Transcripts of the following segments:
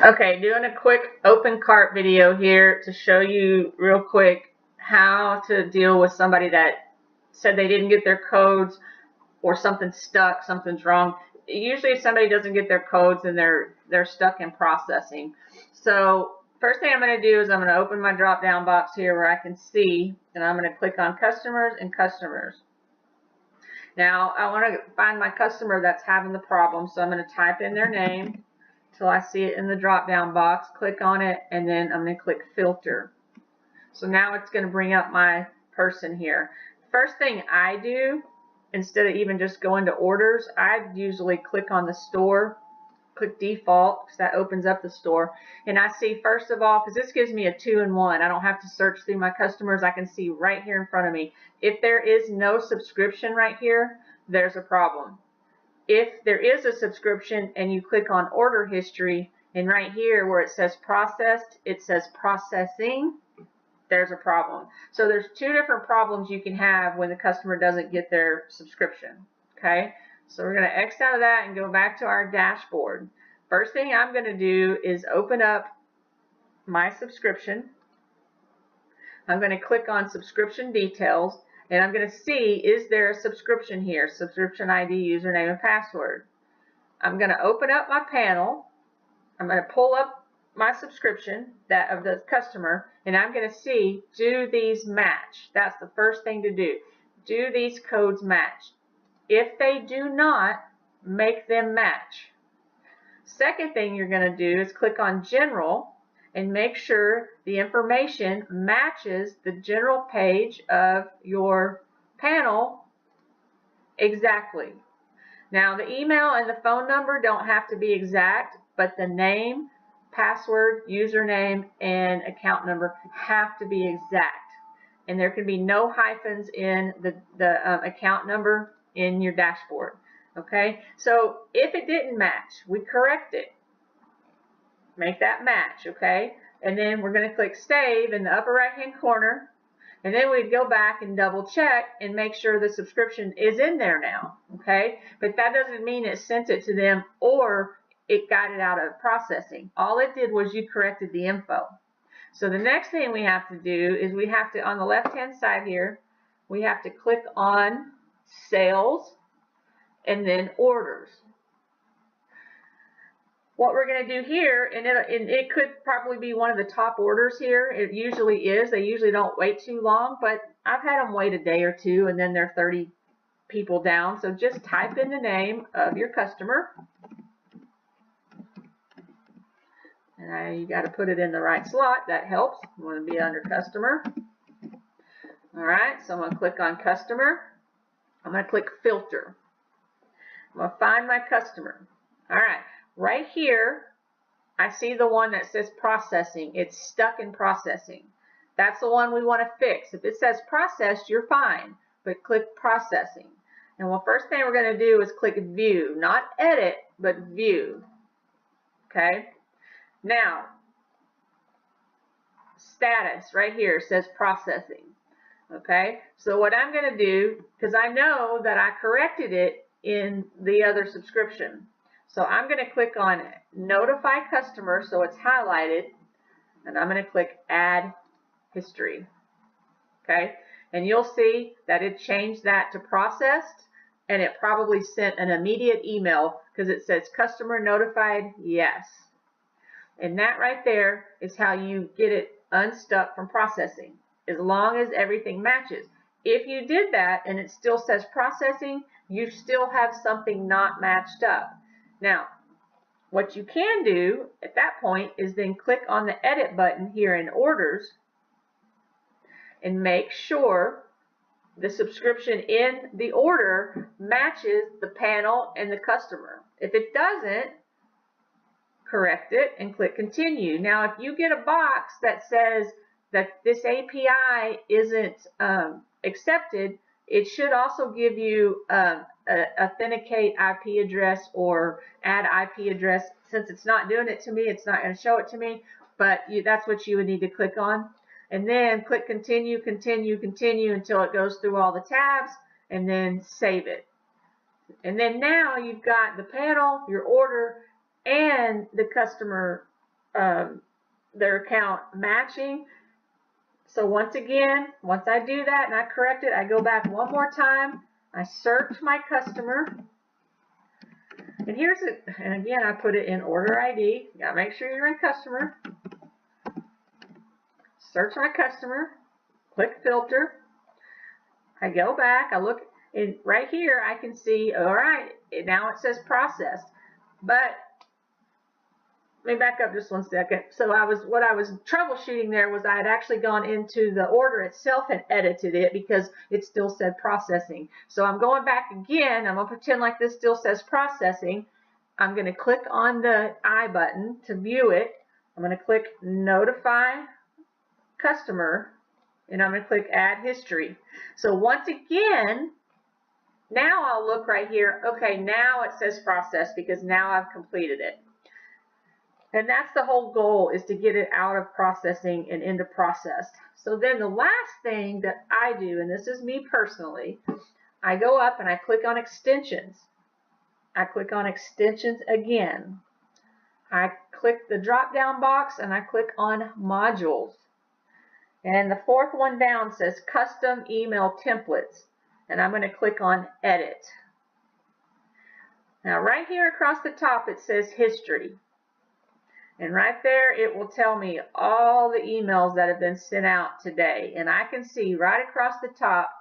Okay, doing a quick Opencart video here to show you real quick how to deal with somebody that said they didn't get their codes or something's stuck, something's wrong. Usually if somebody doesn't get their codes, then they're stuck in processing. So first thing I'm going to do is I'm going to open my drop down box here where I can see, and I'm going to click on customers and customers. Now I want to find my customer that's having the problem, so I'm going to type in their name till I see it in the drop down box, click on it, and then I'm going to click filter. So now it's going to bring up my person here. First thing I do, instead of even just going to orders, I usually click on the store, click default, because that opens up the store, and I see first of all, because this gives me a 2-in-1, I don't have to search through my customers, I can see right here in front of me. If there is no subscription right here, there's a problem. If there is a subscription and you click on order history, and right here where it says processed, it says processing, there's a problem. So there's two different problems you can have when the customer doesn't get their subscription. Okay, so we're going to X out of that and go back to our dashboard. First thing I'm going to do is open up my subscription. I'm going to click on subscription details, and I'm going to see, is there a subscription here? Subscription ID, username, and password. I'm going to open up my panel. I'm going to pull up my subscription, that of the customer, and I'm going to see, do these match? That's the first thing to do. Do these codes match? If they do not, make them match. Second thing you're going to do is click on General and make sure the information matches the general page of your panel exactly. Now the email and the phone number don't have to be exact, but the name, password, username, and account number have to be exact. And there can be no hyphens in the account number in your dashboard. Okay, so if it didn't match, we correct it. Make that match, okay? And then we're going to click Save in the upper right hand corner, and then we'd go back and double check and make sure the subscription is in there now, okay? But that doesn't mean it sent it to them or it got it out of processing. All it did was you corrected the info. So the next thing we have to do is we have to, on the left hand side here, we have to click on Sales and then Orders. What we're going to do here, and it could probably be one of the top orders here. It usually is. They usually don't wait too long, but I've had them wait a day or two, and then they're 30 people down. So just type in the name of your customer. And you got to put it in the right slot. That helps. You want to be under customer. All right, so I'm going to click on customer. I'm going to click filter. I'm going to find my customer. All right. Right here, I see the one that says processing. It's stuck in processing. That's the one we want to fix. If it says processed, you're fine, but click processing. And the first thing we're going to do is click view, not edit, but view. Okay. Now, status right here says processing. Okay. So what I'm going to do, because I know that I corrected it in the other subscription. So I'm going to click on Notify Customer, so it's highlighted, and I'm going to click Add History. Okay, and you'll see that it changed that to processed, and it probably sent an immediate email because it says Customer Notified, yes. And that right there is how you get it unstuck from processing, as long as everything matches. If you did that and it still says processing, you still have something not matched up. Now, what you can do at that point is then click on the edit button here in orders and make sure the subscription in the order matches the panel and the customer. If it doesn't, correct it and click continue. Now, if you get a box that says that this API isn't accepted, it should also give you authenticate IP address or add IP address. Since it's not doing it to me, it's not going to show it to me, but that's what you would need to click on. And then click continue, continue, continue until it goes through all the tabs, and then save it. And then now you've got the panel, your order, and the customer their account matching. So once again, once I do that and I correct it, I go back one more time. I search my customer. And here's it. And again, I put it in order ID. You gotta make sure you're in customer. Search my customer. Click filter. I go back. I look. And right here, I can see, all right, now it says processed. But let me back up just one second. So what I was troubleshooting there was I had actually gone into the order itself and edited it because it still said processing. So I'm going back again. I'm going to pretend like this still says processing. I'm going to click on the I button to view it. I'm going to click notify customer, and I'm going to click add history. So once again, now I'll look right here. Okay, now it says process because now I've completed it. And that's the whole goal, is to get it out of processing and into processed. So then the last thing that I do, and this is me personally, I go up and I click on extensions. I click on extensions again. I click the drop down box and I click on modules. And the fourth one down says custom email templates. And I'm going to click on edit. Now right here across the top it says history. And right there it will tell me all the emails that have been sent out today. And I can see right across the top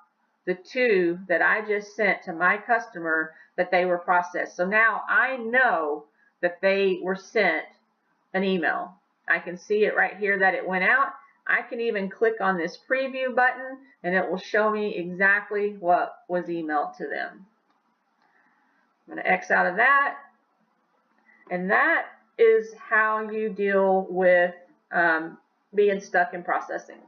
the 2 that I just sent to my customer that they were processed. So now I know that they were sent an email. I can see it right here that it went out. I can even click on this preview button and it will show me exactly what was emailed to them. I'm going to X out of that. And that is how you deal with being stuck in processing.